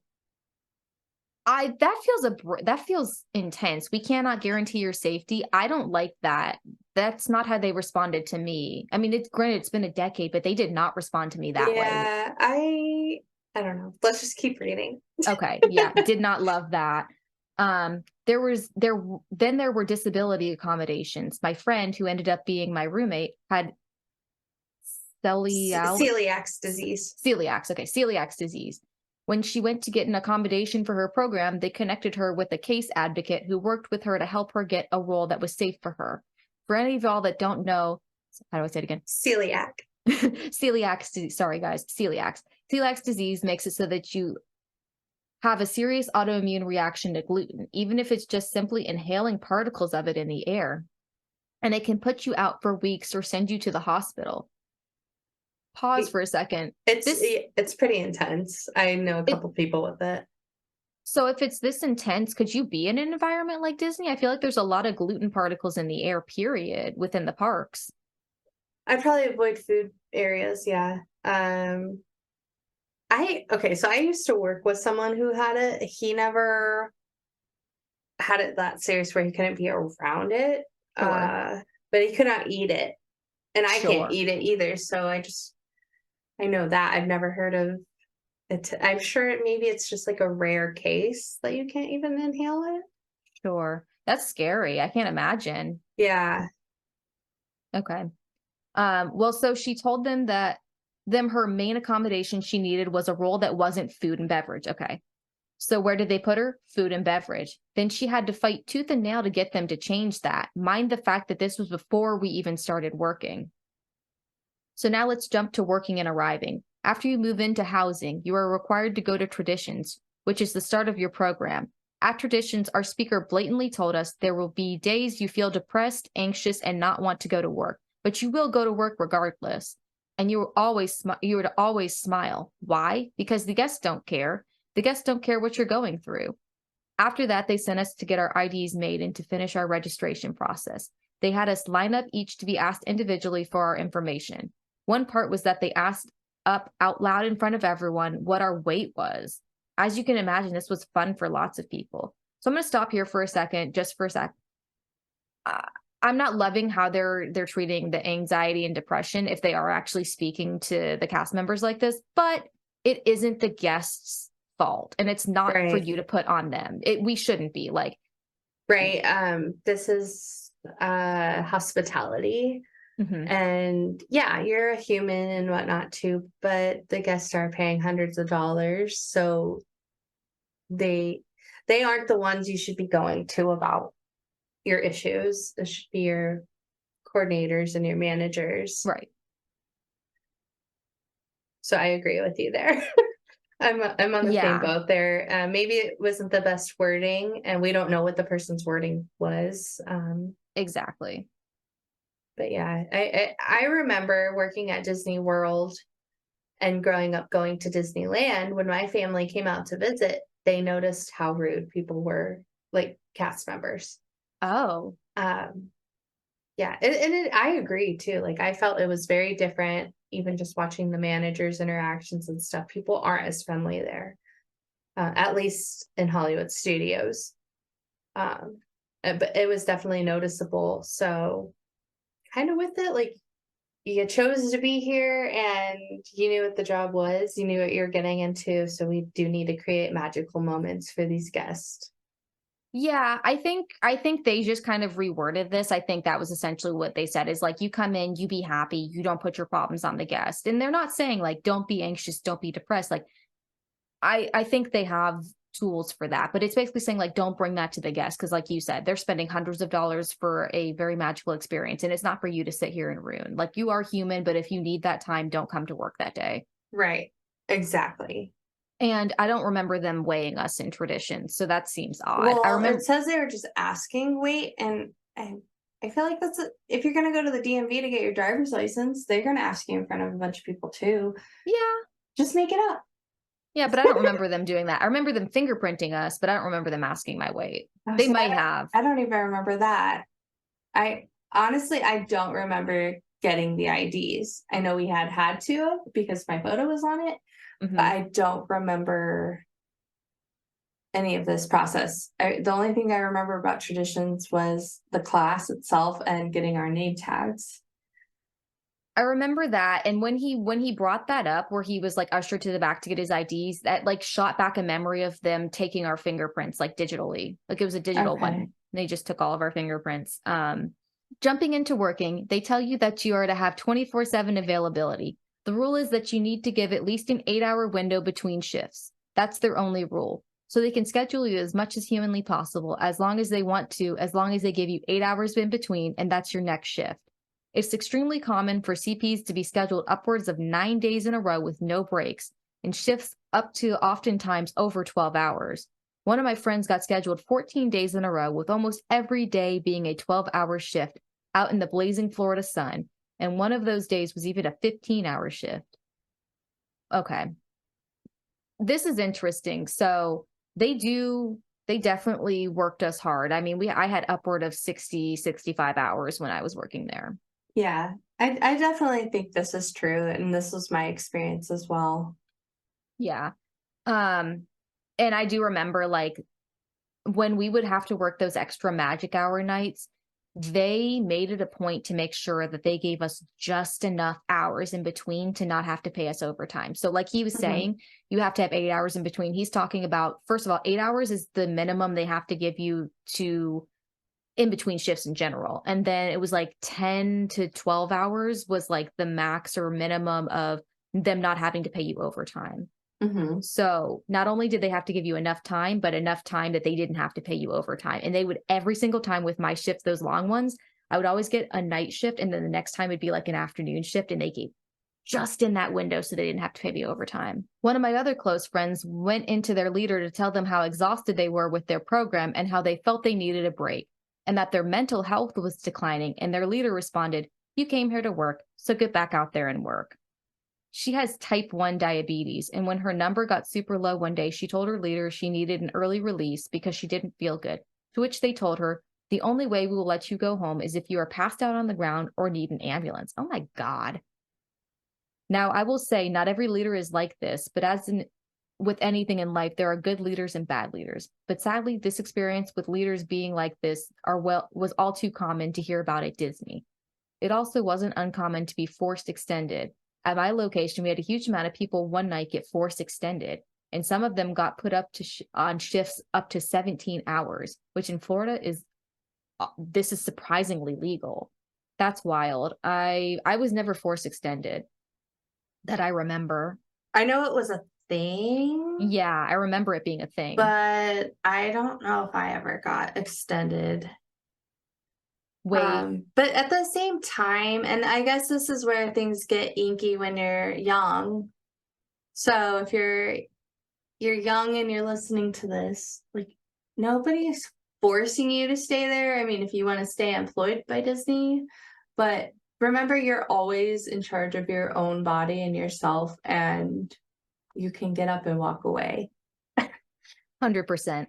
that feels intense. We cannot guarantee your safety. I don't like that. That's not how they responded to me. I mean, it's been a decade, but they did not respond to me that way. Yeah, I don't know. Let's just keep reading. Okay. Yeah. Did not love that. There were disability accommodations. My friend, who ended up being my roommate, had Celiac disease. Celiac disease. When she went to get an accommodation for her program, they connected her with a case advocate who worked with her to help her get a role that was safe for her. For any of y'all that don't know, how do I say it again? Celiac. Celiac disease. Sorry, guys. Celiac disease makes it so that you have a serious autoimmune reaction to gluten, even if it's just simply inhaling particles of it in the air. And it can put you out for weeks or send you to the hospital. Pause for a second. It's pretty intense. I know a couple people with it. So if it's this intense, could you be in an environment like Disney? I feel like there's a lot of gluten particles in the air, period, within the parks. I'd probably avoid food areas, yeah. So I used to work with someone who had it. He never had it that serious where he couldn't be around it. Sure. But he could not eat it. And I Sure. can't eat it either. So I know that. I've never heard of it. I'm sure maybe it's just like a rare case that you can't even inhale it. Sure. That's scary. I can't imagine. Yeah. Okay. Well, so she told them her main accommodation she needed was a role that wasn't food and beverage. Okay. So where did they put her? Food and beverage. Then she had to fight tooth and nail to get them to change that. Mind the fact that this was before we even started working. So now let's jump to working and arriving. After you move into housing, you are required to go to traditions, which is the start of your program. At traditions, our speaker blatantly told us there will be days you feel depressed, anxious, and not want to go to work, but you will go to work regardless. And you would always smile. Why? Because the guests don't care. The guests don't care what you're going through. After that, they sent us to get our IDs made and to finish our registration process. They had us line up each to be asked individually for our information. One part was that they asked up out loud in front of everyone what our weight was. As you can imagine, this was fun for lots of people. So I'm going to stop here for a second, just for a sec. I'm not loving how they're treating the anxiety and depression if they are actually speaking to the cast members like this, but it isn't the guests' fault, and it's not for you to put on them. We shouldn't be like. Right. This is hospitality. Mm-hmm. And yeah, you're a human and whatnot too, but the guests are paying hundreds of dollars, so they aren't the ones you should be going to about your issues. It should be your coordinators and your managers. Right. So I agree with you there. I'm on the same boat there. Maybe it wasn't the best wording, and we don't know what the person's wording was. Exactly. But yeah, I remember working at Disney World and growing up going to Disneyland. When my family came out to visit, they noticed how rude people were, like cast members. Oh. Yeah, and I agree too. Like I felt it was very different, even just watching the managers' interactions and stuff. People aren't as friendly there, at least in Hollywood studios. But it was definitely noticeable. So kind of with it, like you chose to be here and you knew what the job was, you knew what you're getting into. So we do need to create magical moments for these guests. Yeah, I think they just kind of reworded this. I think that was essentially what they said is like, you come in, you be happy, you don't put your problems on the guest. And they're not saying like, don't be anxious, don't be depressed. Like, I think they have tools for that, but it's basically saying like, don't bring that to the guest. Cause like you said, they're spending hundreds of dollars for a very magical experience. And it's not for you to sit here and ruin. Like you are human, but if you need that time, don't come to work that day. Right. Exactly. And I don't remember them weighing us in tradition. So that seems odd. Well, I remember it says they were just asking weight. And I feel like if you're going to go to the DMV to get your driver's license, they're going to ask you in front of a bunch of people too. Yeah. Just make it up. Yeah, but I don't remember them doing that. I remember them fingerprinting us, but I don't remember them asking my weight. They might have. I don't even remember that. I honestly don't remember getting the IDs. I know we had to because my photo was on it, but I don't remember any of this process. The only thing I remember about traditions was the class itself and getting our name tags. I remember that. And when he brought that up, where he was like ushered to the back to get his IDs, that like shot back a memory of them taking our fingerprints like digitally. Like it was a digital one. Okay. They just took all of our fingerprints. Jumping into working, they tell you that you are to have 24/7 availability. The rule is that you need to give at least an 8-hour window between shifts. That's their only rule. So they can schedule you as much as humanly possible, as long as they want to, as long as they give you 8 hours in between, and that's your next shift. It's extremely common for CPs to be scheduled upwards of 9 days in a row with no breaks, and shifts up to oftentimes over 12 hours. One of my friends got scheduled 14 days in a row, with almost every day being a 12-hour shift out in the blazing Florida sun, and one of those days was even a 15-hour shift. Okay. This is interesting. So they definitely worked us hard. I mean, I had upward of 60, 65 hours when I was working there. Yeah, I definitely think this is true, and this was my experience as well. Yeah. And I do remember like when we would have to work those extra magic hour nights, they made it a point to make sure that they gave us just enough hours in between to not have to pay us overtime. So like he was saying, you have to have 8 hours in between. He's talking about, first of all, 8 hours is the minimum they have to give you to in between shifts in general. And then it was like 10 to 12 hours was like the max or minimum of them not having to pay you overtime. So not only did they have to give you enough time, but enough time that they didn't have to pay you overtime. And they would every single time with my shifts, those long ones, I would always get a night shift. And then the next time it'd be like an afternoon shift. And they gave just in that window so they didn't have to pay me overtime. One of my other close friends went into their leader to tell them how exhausted they were with their program and how they felt they needed a break and that their mental health was declining. And their leader responded, "You came here to work, so get back out there and work." She has type 1 diabetes, and when her number got super low one day, she told her leader she needed an early release because she didn't feel good, to which they told her, "The only way we will let you go home is if you are passed out on the ground or need an ambulance." Oh my God. Now, I will say not every leader is like this, but with anything in life, there are good leaders and bad leaders. But sadly, this experience with leaders being like this was all too common to hear about at Disney. It also wasn't uncommon to be forced extended. At my location, we had a huge amount of people one night get forced extended, and some of them got put up to on shifts up to 17 hours, which in Florida this is surprisingly legal. That's wild. I was never forced extended that I remember. I know it was a thing. Yeah, I remember it being a thing. But I don't know if I ever got extended. Wait. But at the same time, and I guess this is where things get inky when you're young. So if you're young and you're listening to this, like nobody's forcing you to stay there. I mean, if you want to stay employed by Disney, but remember you're always in charge of your own body and yourself, and you can get up and walk away. 100%.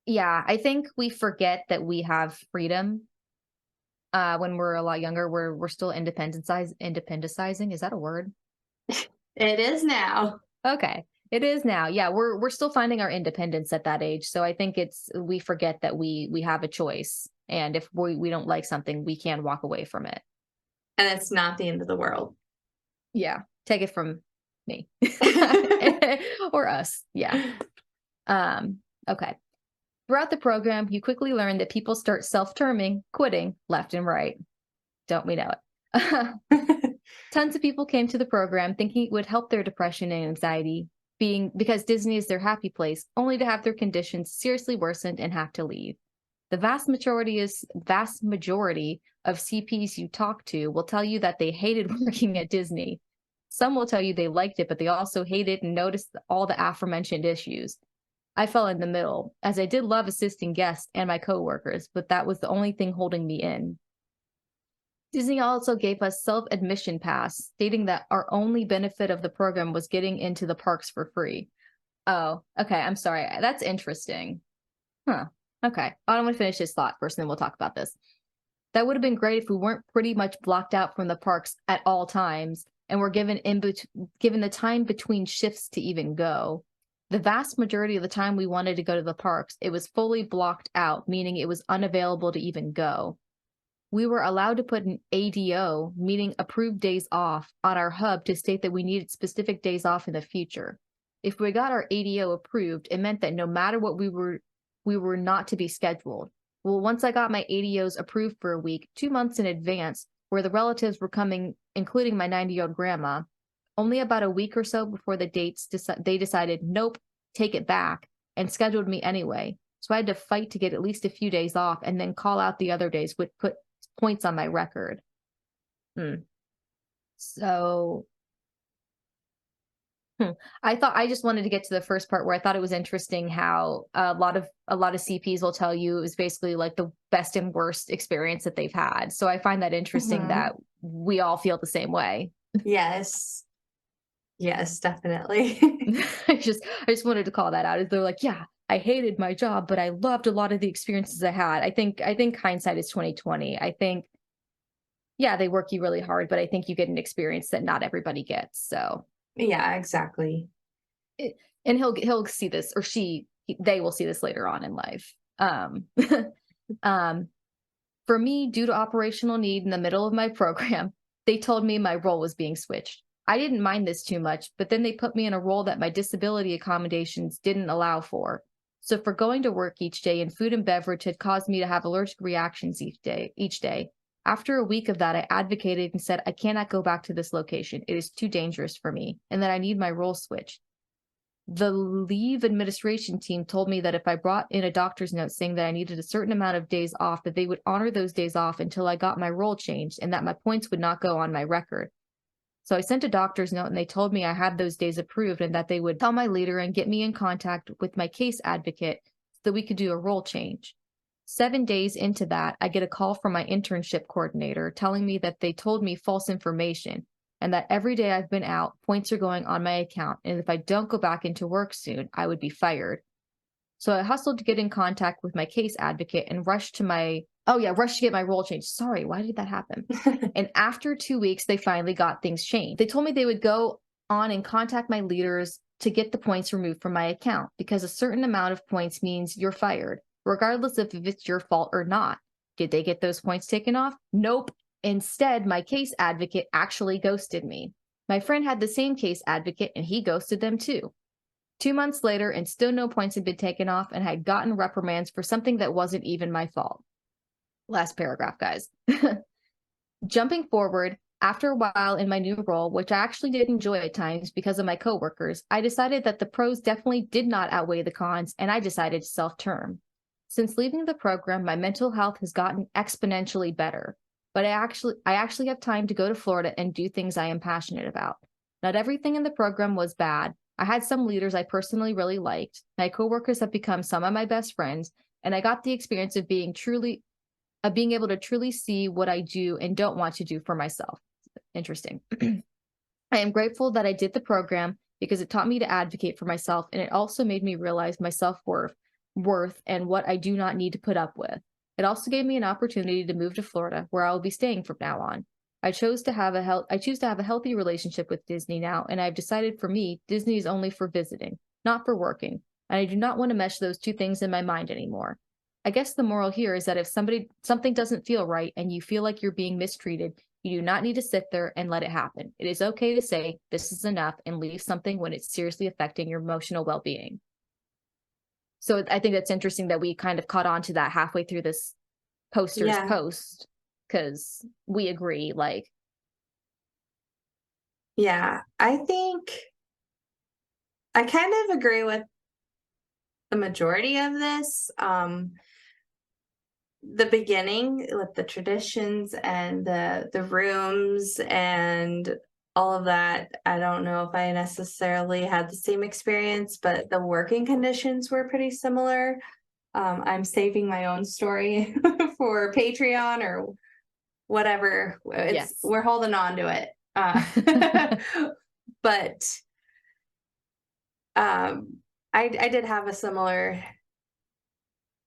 Yeah, I think we forget that we have freedom when we're a lot younger. We're still independentizing. Is that a word? It is now. Okay, it is now. Yeah, we're still finding our independence at that age. So I think we forget that we have a choice, and if we don't like something, we can walk away from it. And it's not the end of the world. Yeah, take it from me or us. Yeah. Okay. Throughout the program, you quickly learn that people start self-terming, quitting left and right. Don't we know it? Tons of people came to the program thinking it would help their depression and anxiety, because Disney is their happy place, only to have their conditions seriously worsened and have to leave. The vast majority of CPs you talk to will tell you that they hated working at Disney. Some will tell you they liked it, but they also hated and noticed all the aforementioned issues. I fell in the middle, as I did love assisting guests and my coworkers, but that was the only thing holding me in. Disney also gave us self-admission pass, stating that our only benefit of the program was getting into the parks for free. Oh, okay, I'm sorry. That's interesting. Huh, okay. I'm going to finish this thought first, and then we'll talk about this. That would have been great if we weren't pretty much blocked out from the parks at all times, and were given the time between shifts to even go. The vast majority of the time we wanted to go to the parks, it was fully blocked out, meaning it was unavailable to even go. we were allowed to put an ADO, meaning approved days off, on our hub to state that we needed specific days off in the future. If we got our ADO approved, it meant that no matter what we were not to be scheduled. Well, once I got my ADOs approved for a week, 2 months in advance, where the relatives were coming, including my 90-year-old grandma, only about a week or so before the dates, they decided, nope, take it back, and scheduled me anyway. So I had to fight to get at least a few days off and then call out the other days, which put points on my record. So I just wanted to get to the first part where I thought it was interesting how a lot of CPs will tell you it was basically like the best and worst experience that they've had. So I find that interesting that we all feel the same way. Yes. Yes, definitely. I just wanted to call that out. They're like, yeah, I hated my job, but I loved a lot of the experiences I had. I think hindsight is 2020. I think, yeah, they work you really hard, but I think you get an experience that not everybody gets. So yeah, exactly. And he'll see this, or they will see this later on in life. For me, due to operational need in the middle of my program, they told me my role was being switched. I didn't mind this too much, but then they put me in a role that my disability accommodations didn't allow for. So for going to work each day and food and beverage had caused me to have allergic reactions each day. After a week of that, I advocated and said, I cannot go back to this location. It is too dangerous for me, and that I need my role switched. The leave administration team told me that if I brought in a doctor's note saying that I needed a certain amount of days off, that they would honor those days off until I got my role changed and that my points would not go on my record. So I sent a doctor's note and they told me I had those days approved and that they would tell my leader and get me in contact with my case advocate so that we could do a role change. 7 days into that, I get a call from my internship coordinator telling me that they told me false information and that every day I've been out, points are going on my account, and if I don't go back into work soon, I would be fired. So I hustled to get in contact with my case advocate and rushed to get my role changed. Sorry, why did that happen? And after 2 weeks, they finally got things changed. They told me they would go on and contact my leaders to get the points removed from my account because a certain amount of points means you're fired, regardless of if it's your fault or not. Did they get those points taken off? Nope. Instead, my case advocate actually ghosted me. My friend had the same case advocate and he ghosted them too. 2 months later, and still no points had been taken off, and I had gotten reprimands for something that wasn't even my fault. Last paragraph, guys. Jumping forward, after a while in my new role, which I actually did enjoy at times because of my coworkers, I decided that the pros definitely did not outweigh the cons, and I decided to self-term. Since leaving the program, my mental health has gotten exponentially better, but I actually have time to go to Florida and do things I am passionate about. Not everything in the program was bad. I had some leaders I personally really liked. My coworkers have become some of my best friends, and I got the experience of being able to truly see what I do and don't want to do for myself. Interesting. I am grateful that I did the program because it taught me to advocate for myself, and it also made me realize my self-worth and what I do not need to put up with. It also gave me an opportunity to move to Florida, where I will be staying from now on. I choose to have a healthy relationship with Disney now, and I've decided for me, Disney is only for visiting, not for working, and I do not want to mesh those two things in my mind anymore. I guess the moral here is that if something doesn't feel right and you feel like you're being mistreated, you do not need to sit there and let it happen. It is okay to say, this is enough, and leave something when it's seriously affecting your emotional well-being. So I think that's interesting that we kind of caught on to that halfway through this poster's post, because we agree, like. Yeah, I think I kind of agree with the majority of this. The beginning with the traditions and the rooms and all of that, I don't know if I necessarily had the same experience, but the working conditions were pretty similar. I'm saving my own story for Patreon or whatever. We're holding on to it. But I did have a similar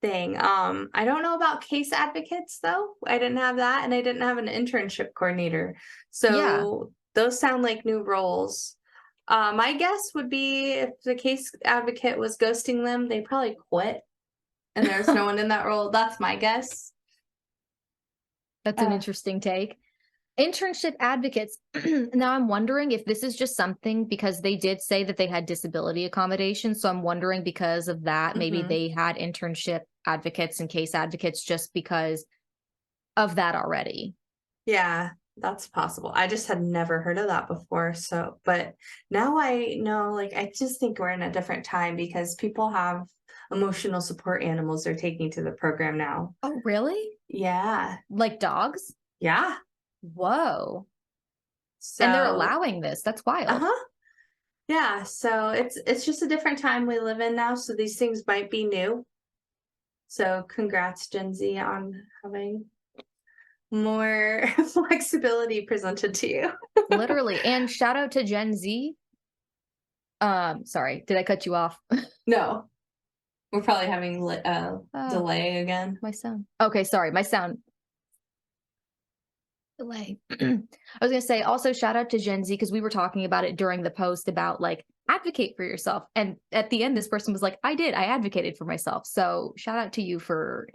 thing. I don't know about case advocates though. I didn't have that, and I didn't have an internship coordinator. So those sound like new roles. My guess would be if the case advocate was ghosting them, they probably quit and there's no one in that role. That's my guess. That's an interesting take. Internship advocates. Now I'm wondering if this is just something because they did say that they had disability accommodations. So I'm wondering because of that, maybe they had internship advocates and case advocates just because of that already. Yeah, that's possible. I just had never heard of that before. So, but now I know, like, I just think we're in a different time because people have emotional support animals they're taking to the program now. Oh, really? Yeah. Like dogs? Yeah. Whoa. So, And they're allowing this. That's wild. Uh-huh. Yeah. So it's just a different time we live in now. So these things might be new. So congrats, Gen Z, on having more flexibility presented to you. Literally. And shout out to Gen Z. Sorry, did I cut you off? No. We're probably having delay again. My sound. Okay, sorry, my sound delay. I was gonna say also shout out to Gen Z because we were talking about it during the post about like advocate for yourself. And at the end, this person was like, I advocated for myself. So shout out to you for,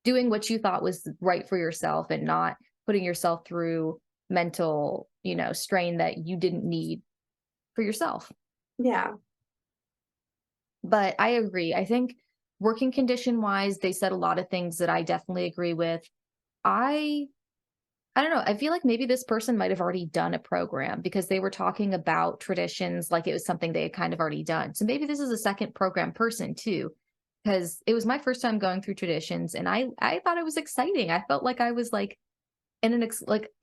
doing what you thought was right for yourself and not putting yourself through mental, strain that you didn't need for yourself. Yeah. But I agree. I think working condition wise, they said a lot of things that I definitely agree with. I don't know. I feel like maybe this person might have already done a program because they were talking about traditions like it was something they had kind of already done. So maybe this is a second program person too, because it was my first time going through traditions and I thought it was exciting. I felt like I was like in an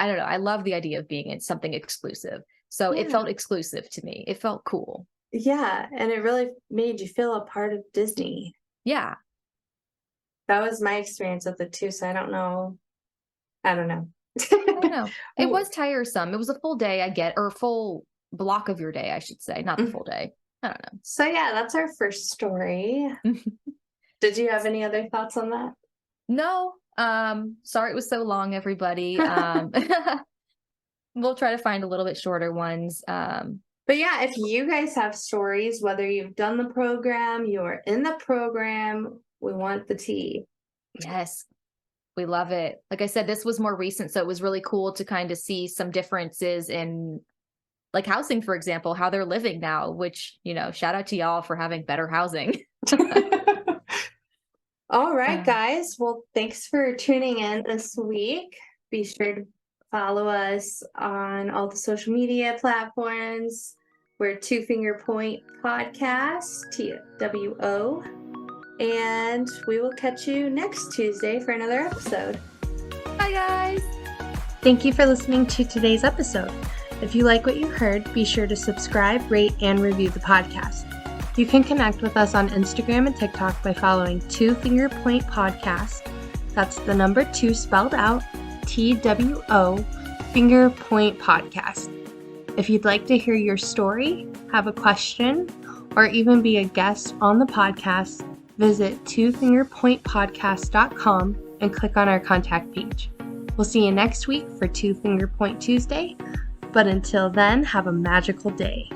I don't know. I love the idea of being in something exclusive. So it felt exclusive to me. It felt cool. Yeah, and it really made you feel a part of Disney. Yeah. That was my experience with it too, so I don't know. I don't know. It was tiresome. It was a full day, I get, or a full block of your day, I should say, not the full day. I don't know. So yeah, that's our first story. Did you have any other thoughts on that? No. Sorry it was so long, everybody. We'll try to find a little bit shorter ones. But yeah, if you guys have stories, whether you've done the program, you're in the program, we want the tea. Yes, we love it. Like I said, this was more recent, so it was really cool to kind of see some differences in like housing, for example, how they're living now, which, shout out to y'all for having better housing. All right, guys. Well, thanks for tuning in this week. Be sure to follow us on all the social media platforms. We're Two Finger Point Podcast, TWO. And we will catch you next Tuesday for another episode. Bye, guys. Thank you for listening to today's episode. If you like what you heard, be sure to subscribe, rate, and review the podcast. You can connect with us on Instagram and TikTok by following Two Finger Point Podcast. That's the number 2 spelled out, TWO, Finger Point Podcast. If you'd like to hear your story, have a question, or even be a guest on the podcast, visit twofingerpointpodcast.com and click on our contact page. We'll see you next week for Two Finger Point Tuesday, but until then, have a magical day.